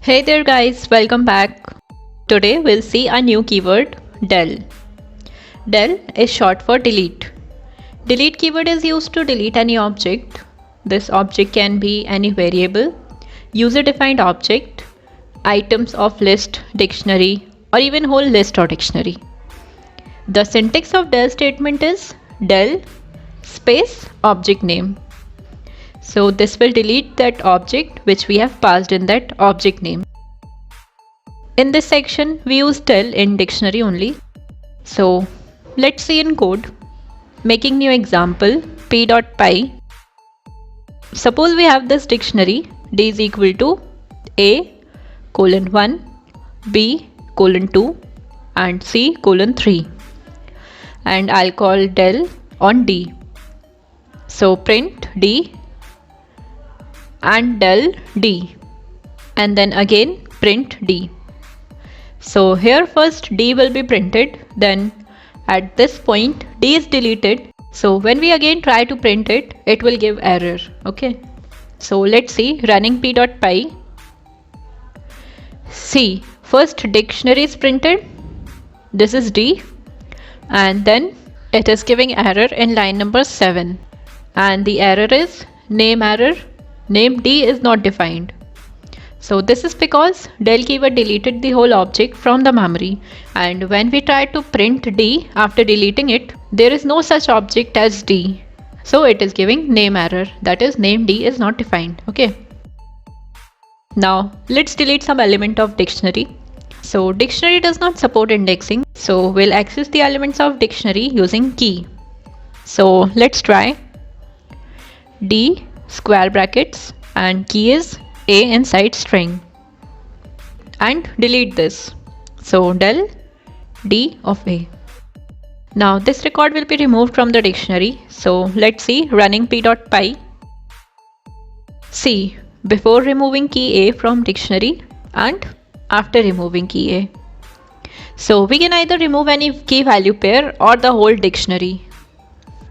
Hey there guys, welcome back. Today we'll see a new keyword, del. Del is short for delete. Delete keyword is used to delete any object. This object can be any variable, user-defined object, items of list, dictionary, or even whole list or dictionary. The syntax of del statement is del space object name. So this will delete that object which we have passed in that object name. In this section, we use del in dictionary only. So let's see in code. Making new example p.py. Suppose we have this dictionary d is equal to a colon 1, b colon 2 and c colon 3. And I'll call del on d. So print d and del d and then again print d. So here first d will be printed, then at this point d is deleted. So when we again try to print it, it will give error. Okay. So let's see running p.py. See, first dictionary is printed. This is d and then it is giving error in line number 7. And the error is name error. Name d is not defined. So this is because del keyword deleted the whole object from the memory, and when we try to print d after deleting it, there is no such object as d. So it is giving name error, that is name d is not defined. Okay. Now let's delete some element of dictionary. So dictionary does not support indexing, so we'll access the elements of dictionary using key. So let's try d square brackets and key is a inside string and delete this. So del d of a. Now this record will be removed from the dictionary. So let's see running p.py. See, before removing key a from dictionary and after removing key a. So we can either remove any key value pair or the whole dictionary.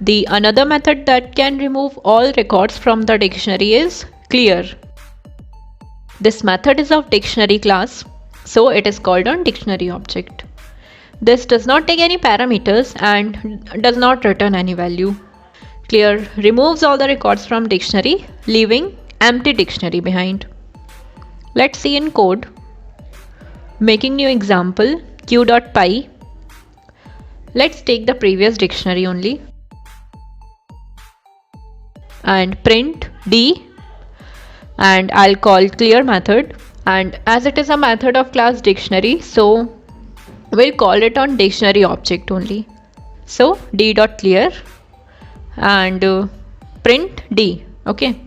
The another method that can remove all records from the dictionary is clear. This method is of dictionary class, so it is called on dictionary object. This does not take any parameters and does not return any value. Clear removes all the records from dictionary, leaving empty dictionary behind. Let's see in code. Making new example q.py. Let's take the previous dictionary only and print d. And I'll call clear method, and as it is a method of class dictionary, so we'll call it on dictionary object only. So d.clear and print d. Okay.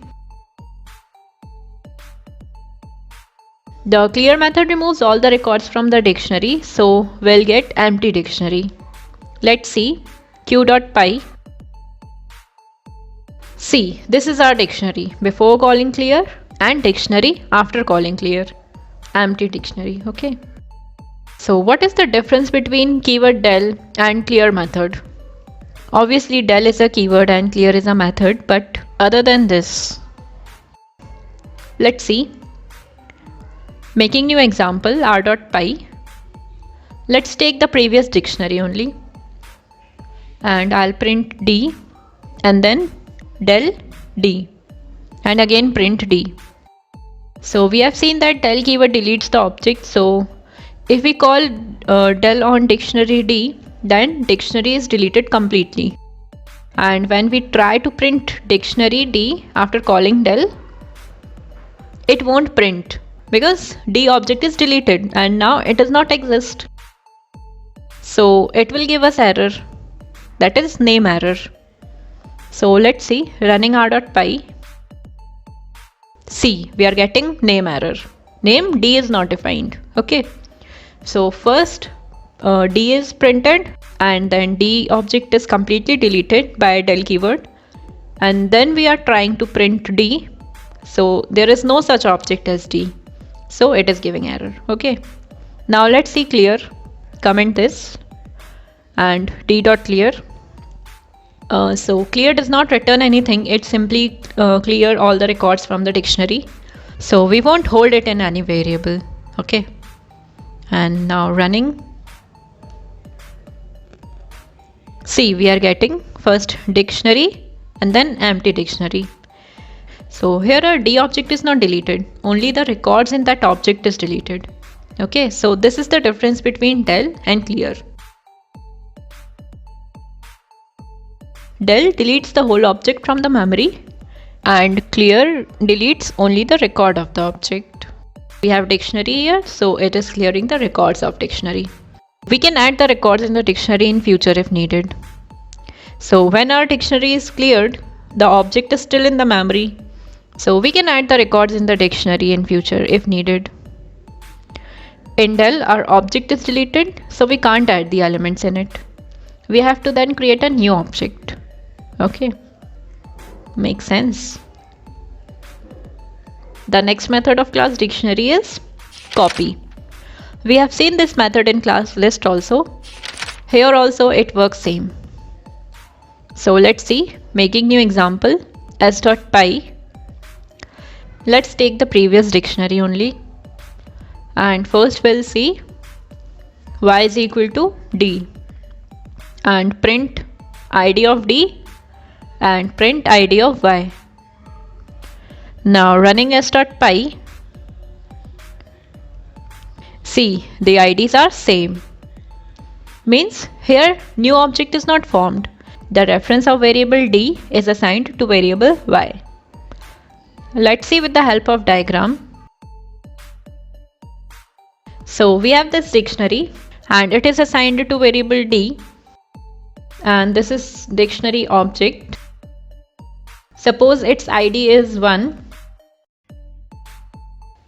The clear method removes all the records from the dictionary, so we'll get empty dictionary. Let's see q.py. See, this is our dictionary before calling clear and dictionary after calling clear. Empty dictionary. Okay. So what is the difference between keyword del and clear method? Obviously del is a keyword and clear is a method, but other than this, let's see. Making new example r.py. Let's take the previous dictionary only and I'll print d and then del d and again print d. So we have seen that del keyword deletes the object. So if we call del on dictionary d, then dictionary is deleted completely. And when we try to print dictionary d after calling del, it won't print because d object is deleted and now it does not exist. So it will give us error, that is name error. So let's see running r.py. See, we are getting name error. Name d is not defined. Okay. So first d is printed and then d object is completely deleted by del keyword. And then we are trying to print d. So there is no such object as d. So it is giving error. Okay. Now let's see clear. Comment this and d.clear. So clear does not return anything, it simply clear all the records from the dictionary. So we won't hold it in any variable. Okay. And now running. See, we are getting first dictionary and then empty dictionary. So here our D object is not deleted, only the records in that object is deleted. Okay, so this is the difference between del and clear. Del deletes the whole object from the memory and clear deletes only the record of the object. We have dictionary here, so it is clearing the records of dictionary. We can add the records in the dictionary in future if needed. So when our dictionary is cleared, the object is still in the memory. So we can add the records in the dictionary in future if needed. In del, our object is deleted, so we can't add the elements in it. We have to then create a new object. Okay, makes sense. The next method of class dictionary is copy. We have seen this method in class list also. Here also it works same. So let's see, making new example s.py. Let's take the previous dictionary only. And first we'll see y is equal to d and print id of d and print id of y. Now running s.py, see the IDs are same. Means here new object is not formed. The reference of variable d is assigned to variable y. Let's see with the help of diagram. So we have this dictionary and it is assigned to variable d, and this is dictionary object. Suppose its ID is 1,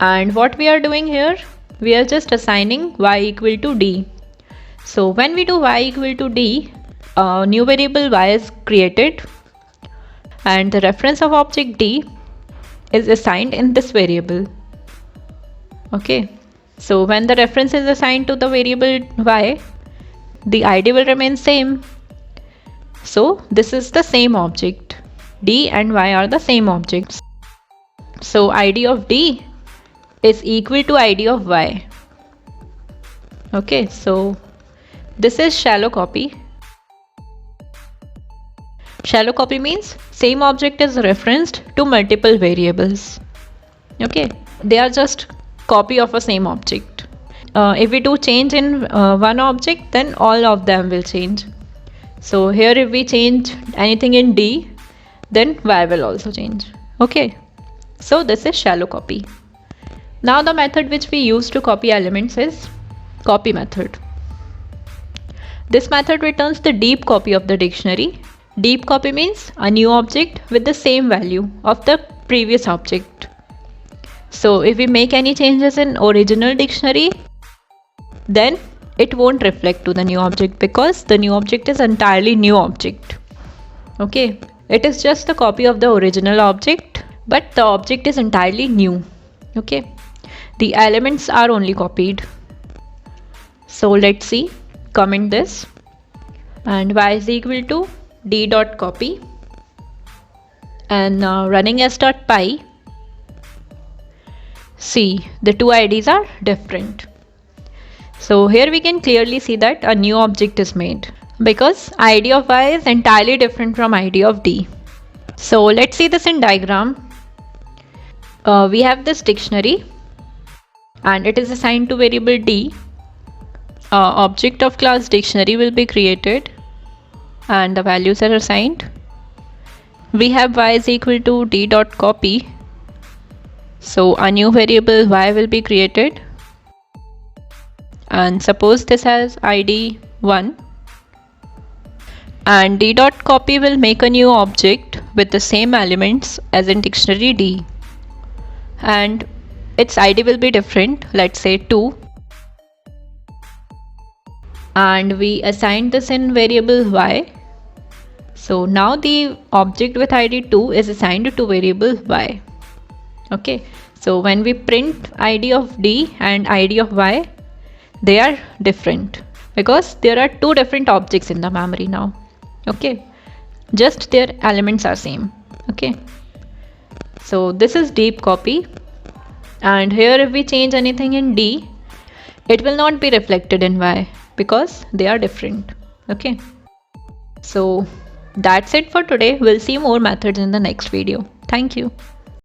and what we are doing here, we are just assigning y equal to d. So when we do y equal to d, a new variable y is created and the reference of object d is assigned in this variable. Okay, so when the reference is assigned to the variable y, the ID will remain same. So this is the same object. D and y are the same objects. So ID of d is equal to ID of y. Okay, so this is shallow copy. Shallow copy means same object is referenced to multiple variables. Okay, they are just copy of a same object. If we do change in one object, then all of them will change. So here if we change anything in d, then y will also change. Okay, so this is shallow copy. Now the method which we use to copy elements is copy method. This method returns the deep copy of the dictionary. Deep copy means a new object with the same value of the previous object. So if we make any changes in original dictionary, then it won't reflect to the new object because the new object is entirely new object. Okay, it is just a copy of the original object, but the object is entirely new. Okay, the elements are only copied. So let's see, comment this, and y is equal to d.copy, and now running s.py. See, the two IDs are different. So here we can clearly see that a new object is made because ID of y is entirely different from ID of d. So let's see this in diagram. We have this dictionary and it is assigned to variable d. Object of class dictionary will be created and the values are assigned. We have y is equal to d.copy. So a new variable y will be created, and suppose this has id 1, and d.copy will make a new object with the same elements as in dictionary d, and its id will be different, let's say 2, and we assigned this in variable y. So now the object with id 2 is assigned to variable y. Okay, so when we print id of d and id of y, they are different because there are two different objects in the memory now. Okay, just their elements are same. Okay, so this is deep copy. And here if we change anything in D, it will not be reflected in Y because they are different. Okay. So that's it for today. We'll see more methods in the next video. Thank you.